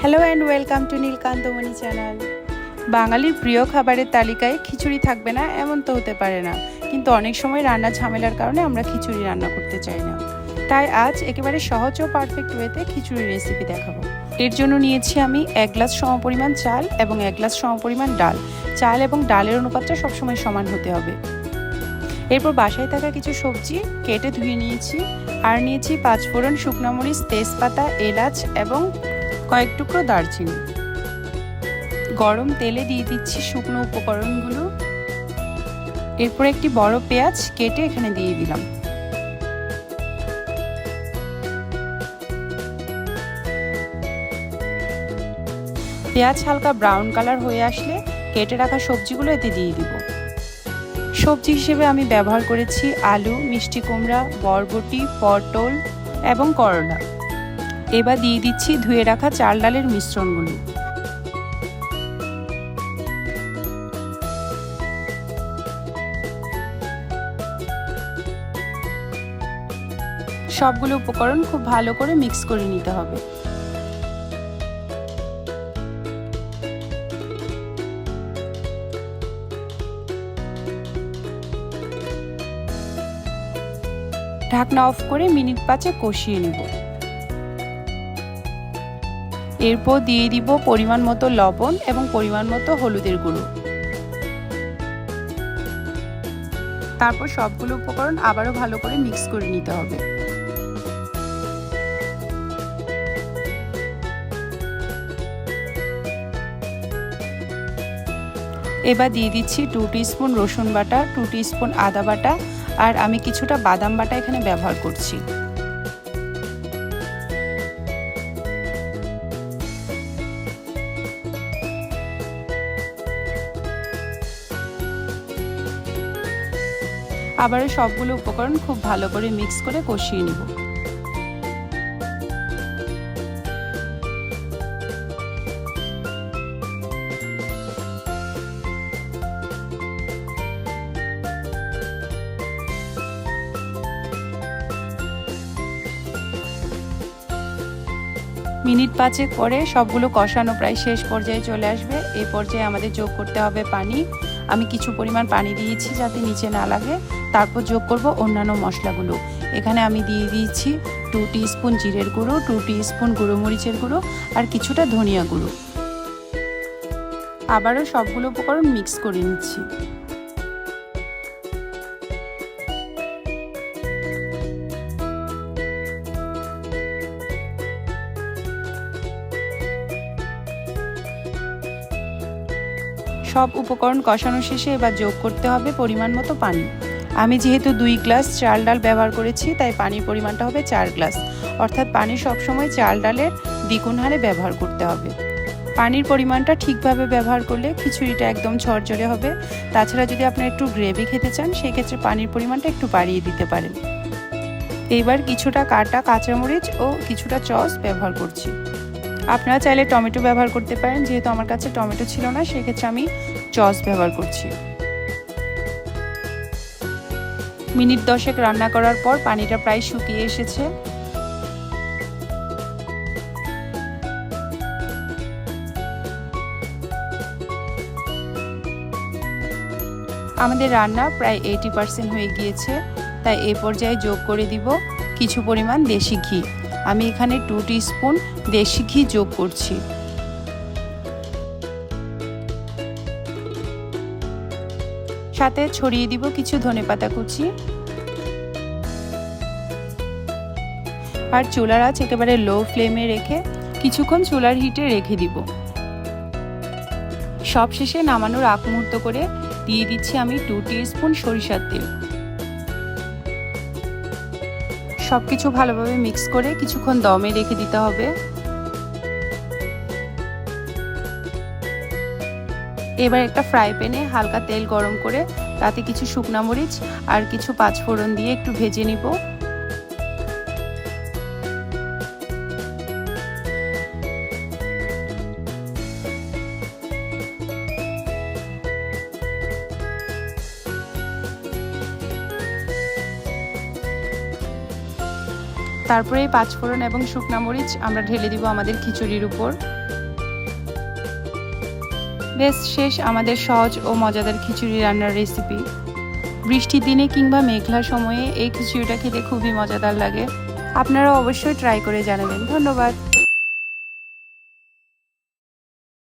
Hello and welcome to Nilkantamani channel. বাঙালির প্রিয় খাবারের তালিকায় খিচুড়ি থাকবে না এমন তো হতে পারে না, কিন্তু অনেক সময় রান্নার ঝামেলার কারণে আমরা খিচুড়ি রান্না করতে চাই না। তাই আজ একেবারে সহজ ও পারফেক্ট ওয়েতে খিচুড়ির রেসিপি দেখাবো। এর জন্য নিয়েছি আমি 1 গ্লাস সমপরিমাণ চাল এবং 1 গ্লাস সমপরিমাণ ডাল। চাল এবং ডালের অনুপাতটা সবসময় সমান হতে হবে। এরপর বাসায় থাকা কিছু সবজি কেটে ধুয়ে নিয়েছি, আর নিয়েছি 5 ফোড়ন, শুকনো মরিচ, তেজপাতা, এলাচ এবং কয়েক টুকরো দারচিনি। গরম তেলে দিয়ে দিচ্ছি শুকনো উপকরণগুলো। এরপর একটি বড় পেঁয়াজ কেটে এখানে দিয়ে দিলাম। পেঁয়াজ হালকা ব্রাউন কালার হয়ে আসলে কেটে রাখা সবজিগুলো এতে দিয়ে দিব। সবজি হিসেবে আমি ব্যবহার করেছি আলু, মিষ্টি কুমড়া, বরবটি, পটল এবং করলা। এবার দিয়ে দিচ্ছি ধুয়ে রাখা চাল ডালের মিশ্রণগুলো। সবগুলো উপকরণ খুব ভালো করে মিক্স করে নিতে হবে। ঢাকনা অফ করে মিনিট 5 কষিয়ে নেব। এরপর দিয়ে দিব পরিমাণ মতো লবণ এবং পরিমাণ মতো হলুদের গুঁড়ো। তারপর সবগুলো উপকরণ আবারও ভালো করে মিক্স করে নিতে হবে। এবার দিয়ে দিচ্ছি 2 টিস্পুন রসুন বাটা, 2 টিস্পুন আদা বাটা, আর আমি কিছুটা বাদাম বাটা এখানে ব্যবহার করছি। আবারও সবগুলো উপকরণ খুব ভালো করে মিক্স করে কষিয়ে নিব। মিনিট 5 পরে সবগুলো কষানো প্রায় শেষ পর্যায়ে চলে আসবে। এই পর্যায়ে আমাদের যোগ করতে হবে পানি। আমি কিছু পরিমাণ পানি দিয়েছি যাতে নিচে না লাগে। তারপর যোগ করব অন্যান্য মশলাগুলো। এখানে আমি দিয়ে দিয়েছি 2 টিস্পুন জিরের গুঁড়ো, 2 টিস্পুন গুঁড়ো মরিচের গুঁড়ো আর কিছুটা ধনিয়া গুঁড়ো। আবারও সবগুলো উপকরণ মিক্স করে নিচ্ছি। সব উপকরণ কষানো শেষে এবার যোগ করতে হবে পরিমাণ মতো পানি। আমি যেহেতু 2 গ্লাস চাল ডাল ব্যবহার করেছি, তাই পানির পরিমাণটা হবে 4 গ্লাস। অর্থাৎ পানি সবসময় চাল ডালের দ্বিগুণ হারে ব্যবহার করতে হবে। পানির পরিমাণটা ঠিকভাবে ব্যবহার করলে খিচুড়িটা একদম ঝরঝরে হবে। তাছাড়া যদি আপনি একটু গ্রেভি খেতে চান, সেক্ষেত্রে পানির পরিমাণটা একটু বাড়িয়ে দিতে পারেন। এইবার কিছুটা কাটা কাঁচামরিচ ও কিছুটা সস ব্যবহার করছি। আপনারা চাইলে টমেটো ব্যবহার করতে পারেন, যেহেতু আমার কাছে টমেটো ছিল না, সেক্ষেত্রে আমি সস ব্যবহার করছি। মিনিট 10 রান্না করার পর পানিটা প্রায় শুকিয়ে এসেছে। আমাদের রান্না প্রায় 80% হয়ে গিয়েছে, তাই এই পর্যায়ে যোগ করে দিব কিছু পরিমাণ দেশি ঘি। আমি এখানে 2 টিস্পুন দেশি ঘি যোগ করছি। সাথে ছড়িয়ে দিব কিছু ধনেপাতা কুচি। আর চুলার আঁচ একেবারে লো ফ্লেমে রেখে কিছুক্ষণ চুলার হিটে রেখে দিব। সবশেষে নামানোর আগ মুহূর্ত করে দিয়ে দিচ্ছি আমি 2 টিস্পুন সরিষার তেল। সবকিছু ভালোভাবে মিক্স করে কিছুক্ষণ দমে রেখে দিতে হবে। এবার একটা ফ্রাই প্যানে হালকা তেল গরম করে তাতে কিছু শুকনো মরিচ আর কিছু 5 ফোড়ন দিয়ে একটু ভেজে নিব। তারপরে এই পাঁচফোড়ন এবং শুকনা মরিচ আমরা ঢেলে দিব আমাদের খিচুড়ির উপর। বেশ শেষ আমাদের সহজ ও মজাদার খিচুড়ি রান্নার রেসিপি। বৃষ্টির দিনে কিংবা মেঘলা সময়ে এই খিচুড়িটা খেতে খুবই মজাদার লাগে। আপনারা অবশ্যই ট্রাই করে জানাবেন। ধন্যবাদ।